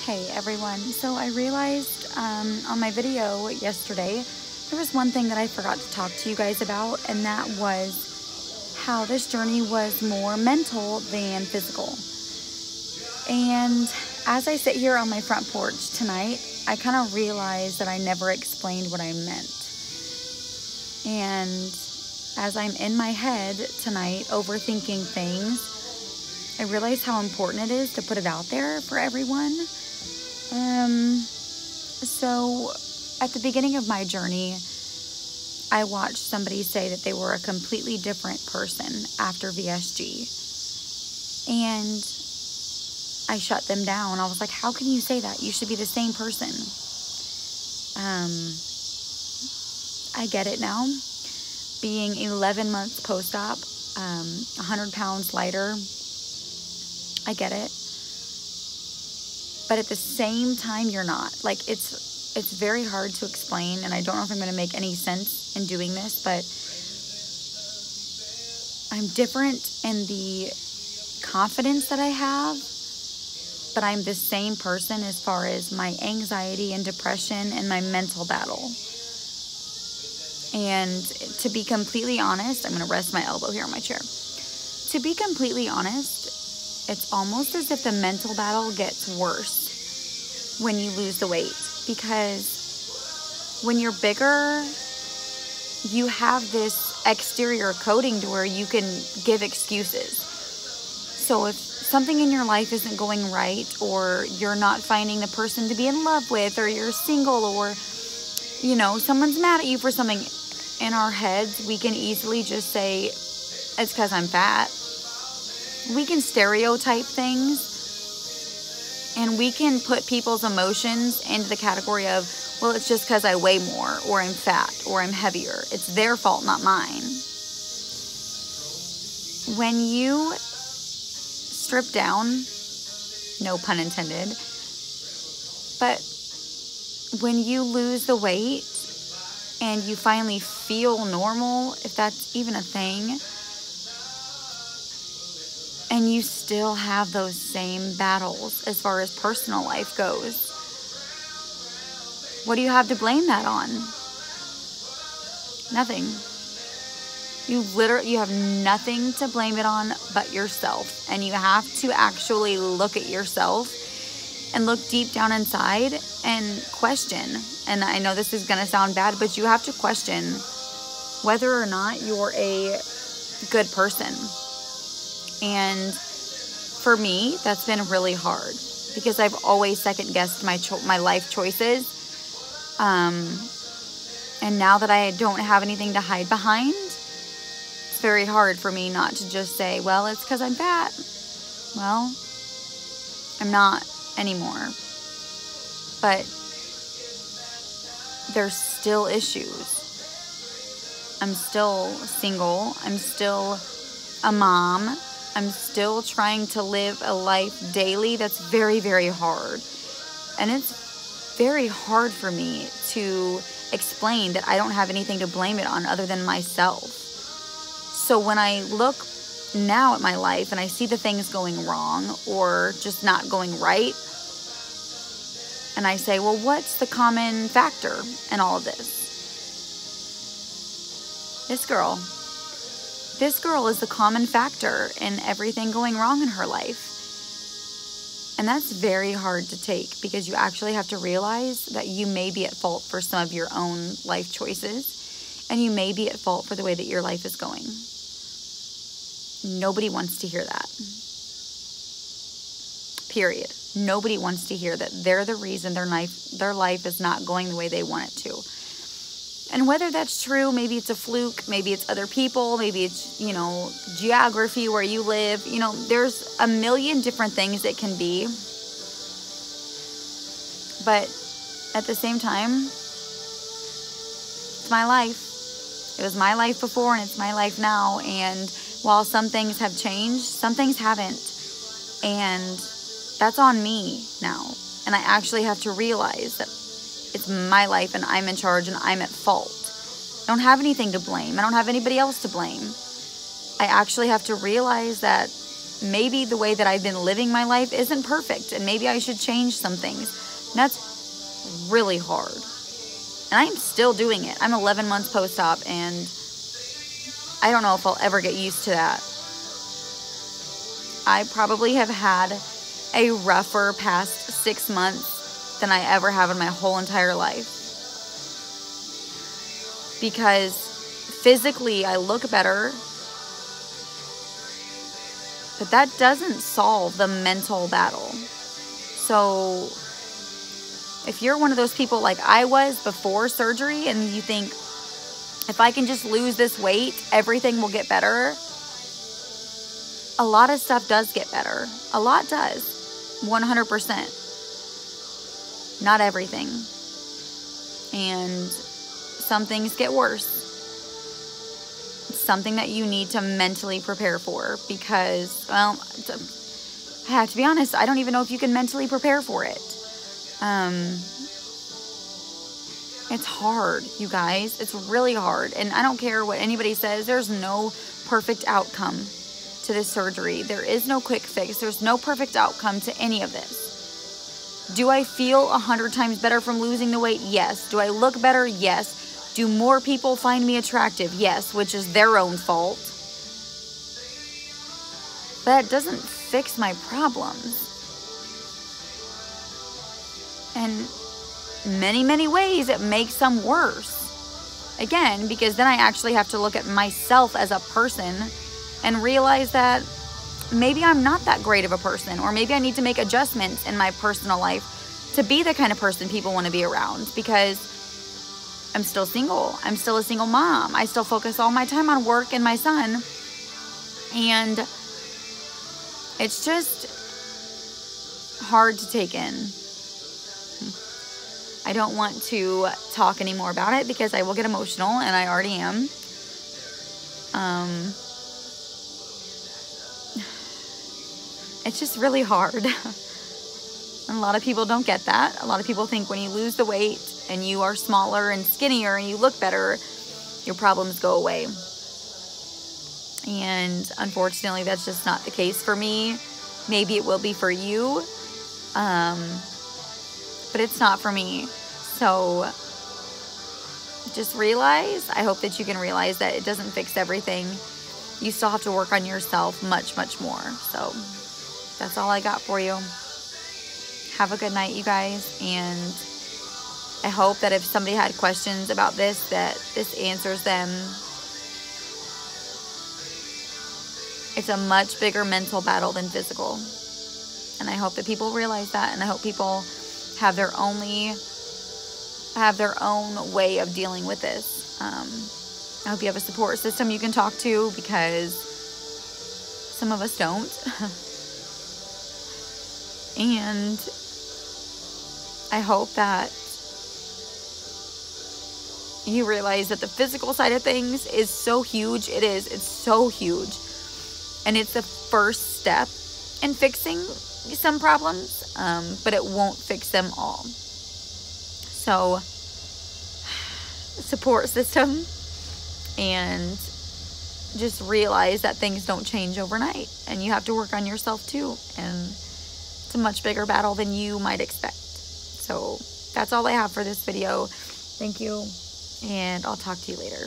Hey everyone, so I realized on my video yesterday, there was one thing that I forgot to talk to you guys about, and that was how this journey was more mental than physical. And as I sit here on my front porch tonight, I kind of realized that I never explained what I meant. And as I'm in my head tonight overthinking things, I realize how important it is to put it out there for everyone. So at the beginning of my journey, I watched somebody say that they were a completely different person after VSG. And I shut them down. I was like, how can you say that? You should be the same person. I get it now. Being 11 months post-op, 100 pounds lighter, I get it. But at the same time, you're not. Like, it's very hard to explain, and I don't know if I'm going to make any sense in doing this, but I'm different in the confidence that I have, but I'm the same person as far as my anxiety and depression and my mental battle. And to be completely honest, I'm going to rest my elbow here on my chair. To be completely honest, it's almost as if the mental battle gets worse when you lose the weight, because when you're bigger, you have this exterior coating to where you can give excuses. So if something in your life isn't going right, or you're not finding the person to be in love with, or you're single, or, you know, someone's mad at you for something, in our heads, we can easily just say, it's because I'm fat. We can stereotype things, and we can put people's emotions into the category of, well, it's just because I weigh more, or I'm fat, or I'm heavier. It's their fault, not mine. When you strip down, no pun intended, but when you lose the weight and you finally feel normal, if that's even a thing, and you still have those same battles as far as personal life goes, what do you have to blame that on? Nothing. You have nothing to blame it on but yourself. And you have to actually look at yourself and look deep down inside and question. And I know this is going to sound bad, but you have to question whether or not you're a good person. And for me, that's been really hard, because I've always second-guessed my life choices. And now that I don't have anything to hide behind, it's very hard for me not to just say, well, it's because I'm fat. Well, I'm not anymore. But there's still issues. I'm still single. I'm still a mom. I'm still trying to live a life daily that's very, very hard. And it's very hard for me to explain that I don't have anything to blame it on other than myself. So when I look now at my life and I see the things going wrong or just not going right, and I say, well, what's the common factor in all of this? This girl is the common factor in everything going wrong in her life. And that's very hard to take, because you actually have to realize that you may be at fault for some of your own life choices, and you may be at fault for the way that your life is going. Nobody wants to hear that. Period. Nobody wants to hear that they're the reason their life is not going the way they want it to. And whether that's true, maybe it's a fluke, maybe it's other people, maybe it's, geography where you live. There's a million different things it can be. But at the same time, it's my life. It was my life before, and it's my life now. And while some things have changed, some things haven't. And that's on me now. And I actually have to realize that it's my life, and I'm in charge, and I'm at fault. I don't have anything to blame. I don't have anybody else to blame. I actually have to realize that maybe the way that I've been living my life isn't perfect, and maybe I should change some things. And that's really hard. And I'm still doing it. I'm 11 months post-op, and I don't know if I'll ever get used to that. I probably have had a rougher past 6 months than I ever have in my whole entire life. Because physically I look better, but that doesn't solve the mental battle. So if you're one of those people like I was before surgery, and you think, if I can just lose this weight, everything will get better, a lot of stuff does get better. A lot does. 100%. Not everything. And some things get worse. It's something that you need to mentally prepare for, because, well, I have to be honest, I don't even know if you can mentally prepare for it. It's hard, you guys. It's really hard. And I don't care what anybody says. There's no perfect outcome to this surgery. There is no quick fix. There's no perfect outcome to any of this. Do I feel 100 times better from losing the weight? Yes. Do I look better? Yes. Do more people find me attractive? Yes, which is their own fault. But that doesn't fix my problems. And many, many ways it makes them worse. Again, because then I actually have to look at myself as a person and realize that maybe I'm not that great of a person, or maybe I need to make adjustments in my personal life to be the kind of person people want to be around, because I'm still single. I'm still a single mom. I still focus all my time on work and my son. And it's just hard to take in. I don't want to talk anymore about it because I will get emotional, and I already am. It's just really hard. And a lot of people don't get that. A lot of people think when you lose the weight and you are smaller and skinnier and you look better, your problems go away. And unfortunately, that's just not the case for me. Maybe it will be for you. But it's not for me. So just realize, I hope that you can realize that it doesn't fix everything. You still have to work on yourself much, much more. So that's all I got for you. Have a good night, you guys. And I hope that if somebody had questions about this, that this answers them. It's a much bigger mental battle than physical. And I hope that people realize that. And I hope people have their own way of dealing with this. I hope you have a support system you can talk to, because some of us don't. And I hope that you realize that the physical side of things is so huge. It is. It's so huge. And it's the first step in fixing some problems, but it won't fix them all. So, support system, and just realize that things don't change overnight, and you have to work on yourself too, and it's a much bigger battle than you might expect. So that's all I have for this video. Thank you, and I'll talk to you later.